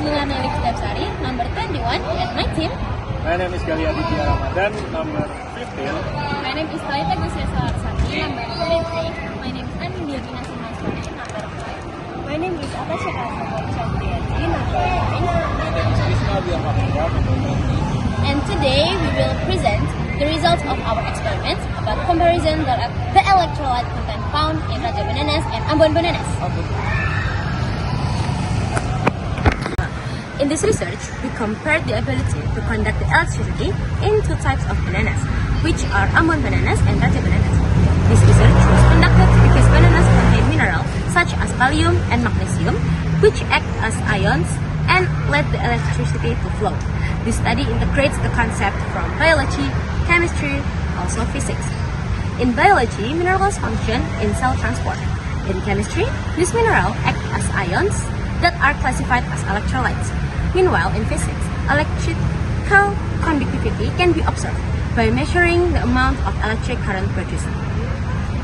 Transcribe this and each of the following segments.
Lulana Elifsari, number 21, and my team. My name is Gali Aditya Ramadan, number 15. My name is Talita Gusia Sararsati, number 23. My name is Ani Diagina Simaswari, number 5. My name is Atasha Kasabot-Chandiaji, number 9. My name is Ismail Biamapura, number 20. And today we will present the results of our experiment about comparison the electrolyte content found in Raja bananas and Ambon bananas. In this research, we compared the ability to conduct the electricity in two types of bananas, which are Ambon bananas and Raja bananas. This research was conducted because bananas contain minerals such as kalium and magnesium, which act as ions and let the electricity to flow. This study integrates the concept from biology, chemistry, also physics. In biology, minerals function in cell transport. In chemistry, these minerals act as ions that are classified as electrolytes. Meanwhile, in physics, electrical conductivity can be observed by measuring the amount of electric current produced.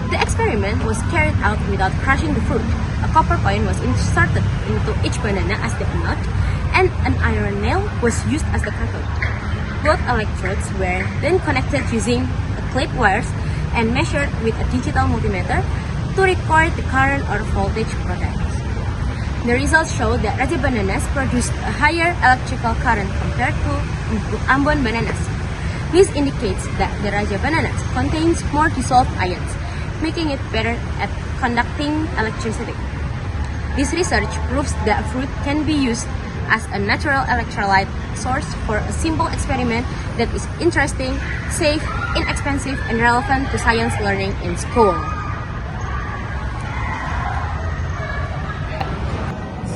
The experiment was carried out without crushing the fruit. A copper coin was inserted into each banana as the anode, and an iron nail was used as the cathode. Both electrodes were then connected using clip wires and measured with a digital multimeter to record the current or voltage produced. The results showed that Raja bananas produced a higher electrical current compared to Ambon bananas. This indicates that the Raja bananas contains more dissolved ions, making it better at conducting electricity. This research proves that fruit can be used as a natural electrolyte source for a simple experiment that is interesting, safe, inexpensive, and relevant to science learning in school.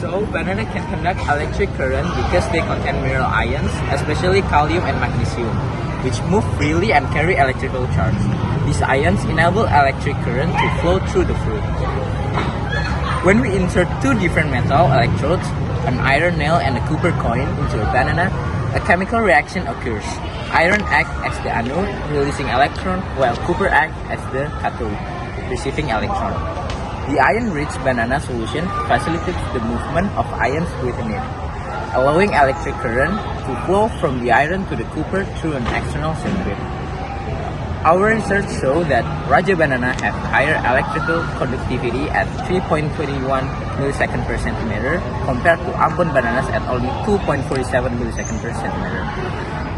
So, banana can conduct electric current because they contain mineral ions, especially kalium and magnesium, which move freely and carry electrical charge. These ions enable electric current to flow through the fruit. When we insert two different metal electrodes, an iron nail and a copper coin, into a banana, a chemical reaction occurs. Iron acts as the anode, releasing electron, while copper acts as the cathode, receiving electron. The iron-rich banana solution facilitates the movement of ions within it, allowing electric current to flow from the iron to the copper through an external circuit. Our research showed that Raja banana have higher electrical conductivity at 3.21 millisecond per centimeter compared to Ambon bananas at only 2.47 millisecond per centimeter.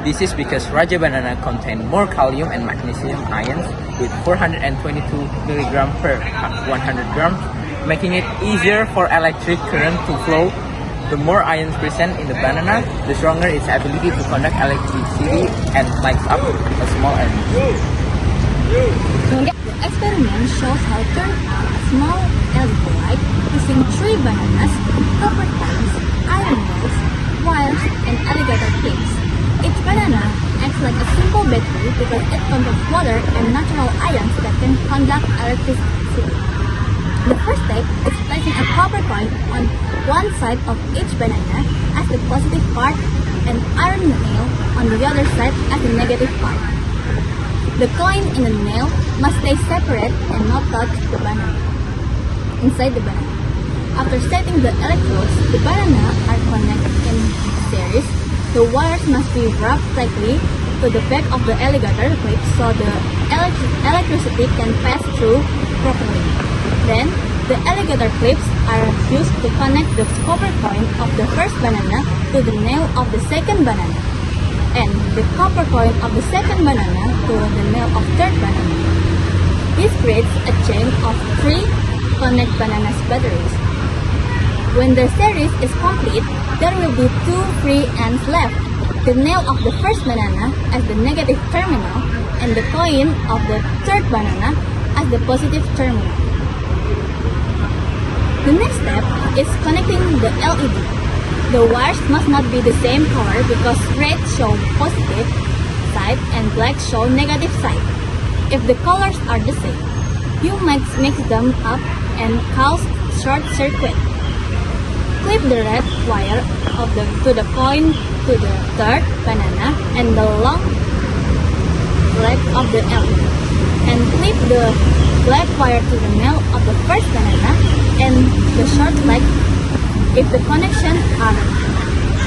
This is because Raja banana contain more kalium and magnesium ions with 422 milligram per 100 grams, making it easier for electric current to flow. The more ions present in the banana, the stronger its ability to conduct electricity and lights up a small area. The experiment shows how to turn out a small LED light using 3 bananas, copper coins, iron nails, wires, and alligator clips. Each banana acts like a simple battery because it contains water and natural ions that can conduct electricity. The first step is placing a copper coin on one side of each banana as the positive part and iron nail on the other side as the negative part. The coin in the nail must stay separate and not touch the banana inside the banana. After setting the electrodes, the banana are connected in series. The wires must be wrapped tightly to the back of the alligator clip so the electricity can pass through properly. Then, the alligator clips are used to connect the copper coin of the first banana to the nail of the second banana, and the copper coin of the second banana to the nail of third banana. This creates a chain of 3 connect bananas batteries. When the series is complete, there will be 2 free ends left. The nail of the first banana as the negative terminal and the coin of the third banana as the positive terminal. The next step is connecting the LED. The wires must not be the same color because red show positive side and black show negative side. If the colors are the same, you might mix them up and cause short circuit. Clip the red wire to the coin to the third banana and the long leg of the LED, and clip the black wire to the nail of the first banana and the short leg if the connections are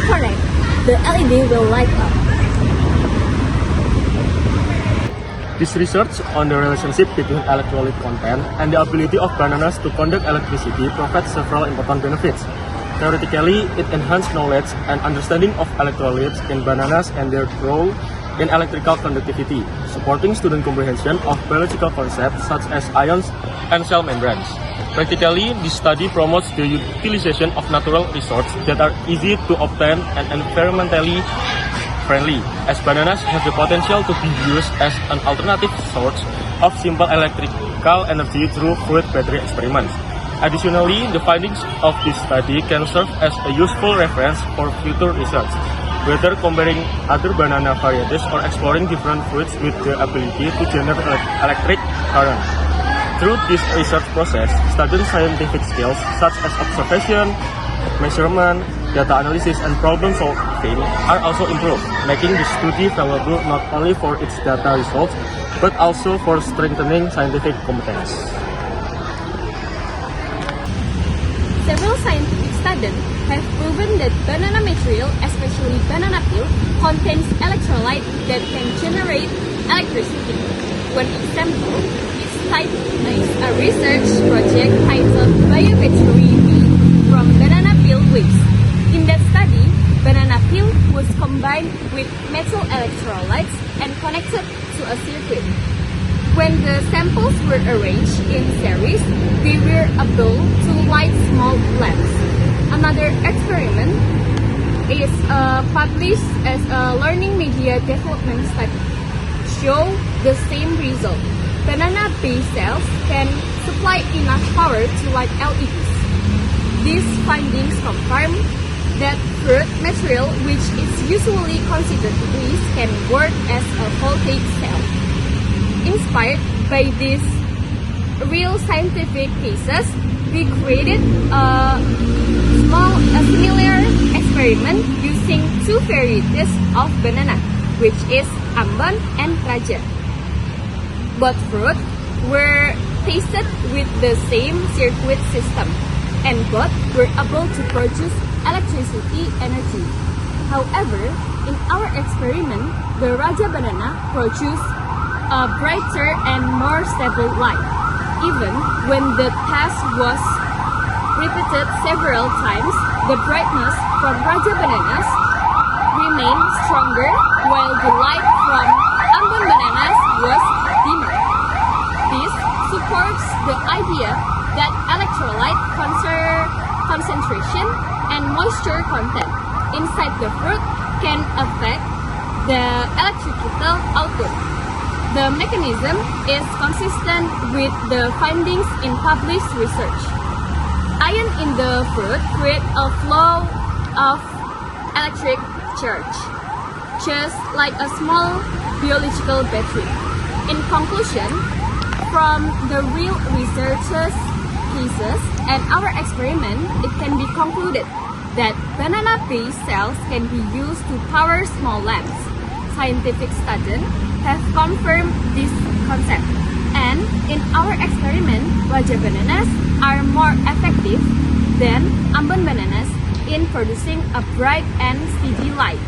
disconnect, the LED will light up. This research on the relationship between electrolyte content and the ability of bananas to conduct electricity provides several important benefits. Theoretically, it enhances knowledge and understanding of electrolytes in bananas and their role in electrical conductivity, supporting student comprehension of biological concepts such as ions and cell membranes. Practically, this study promotes the utilization of natural resources that are easy to obtain and environmentally friendly, as bananas have the potential to be used as an alternative source of simple electrical energy through fruit battery experiments. Additionally, the findings of this study can serve as a useful reference for future research, whether comparing other banana varieties or exploring different fruits with the ability to generate electric current. Through this research process, student scientific skills such as observation, measurement, data analysis, and problem solving are also improved, making the study valuable not only for its data results, but also for strengthening scientific competence. Several scientific studies have proven that banana material, especially banana peel, contains electrolyte that can generate electricity. One example is a research project titled Biobattery V from banana peel waste. In that study, banana peel was combined with metal electrolytes and connected to a circuit. When the samples were arranged in series, they were able to light small lamps. Another experiment is published as a learning media development study, show the same result. Banana-based cells can supply enough power to light LEDs. These findings confirm that fruit material, which is usually considered waste, can work as a voltaic cell. Inspired by these real scientific cases, we created a similar experiment using two varieties of banana, which is Ambon and Raja. Both fruit were tested with the same circuit system, and both were able to produce electricity energy. However, in our experiment, the Raja banana produced a brighter and more stable light. Even when the test was repeated several times, the brightness from Raja bananas remained stronger, while the light from Ambon bananas was dimmer. This supports the idea that electrolyte concentration and moisture content inside the fruit can affect the electrical output. The mechanism is consistent with the findings in published research. Ion in the fruit create a flow of electric charge, just like a small biological battery. In conclusion, from the real researchers' cases and our experiment, it can be concluded that banana-based cells can be used to power small lamps. Scientific studies have confirmed this concept, and in our experiment, Raja bananas are more effective than Ambon bananas in producing a bright and steady light.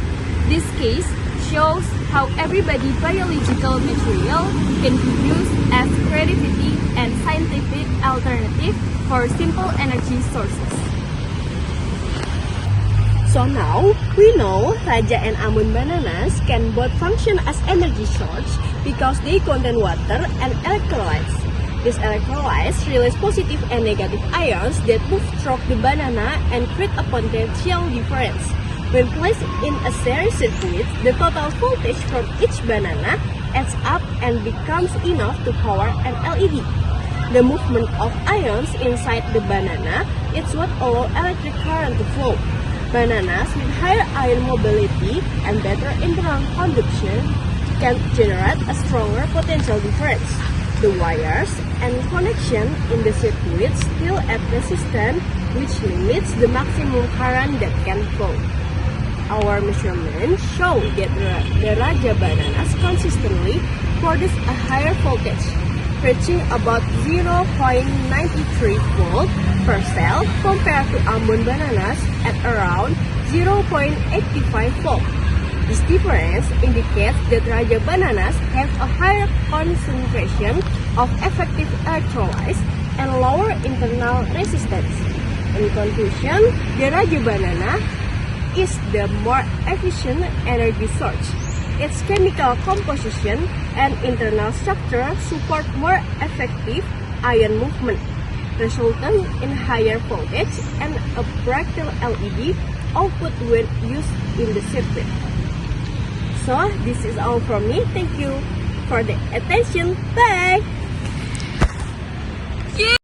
This case shows how everybody biological material can be used as creativity and scientific alternative for simple energy sources. So now, we know Raja and Ambon bananas can both function as energy source because they contain water and electrolytes. These electrolytes release positive and negative ions that move through the banana and create a potential difference. When placed in a series circuit, the total voltage from each banana adds up and becomes enough to power an LED. The movement of ions inside the banana is what allows electric current to flow. Bananas with higher ion mobility and better internal conduction can generate a stronger potential difference. The wires and connection in the circuit still add resistance, which limits the maximum current that can flow. Our measurements show that the Raja bananas consistently produce a higher voltage, reaching about 0.93 volt per cell compared to Ambon bananas at around 0.85 volt. This difference indicates that Raja bananas have a higher concentration of effective electrolytes and lower internal resistance. In conclusion, the Raja banana is the more efficient energy source. Its chemical composition and internal structure support more effective ion movement, resulting in higher voltage and a brighter LED output when used in the circuit. So, this is all from me. Thank you for the attention. Bye!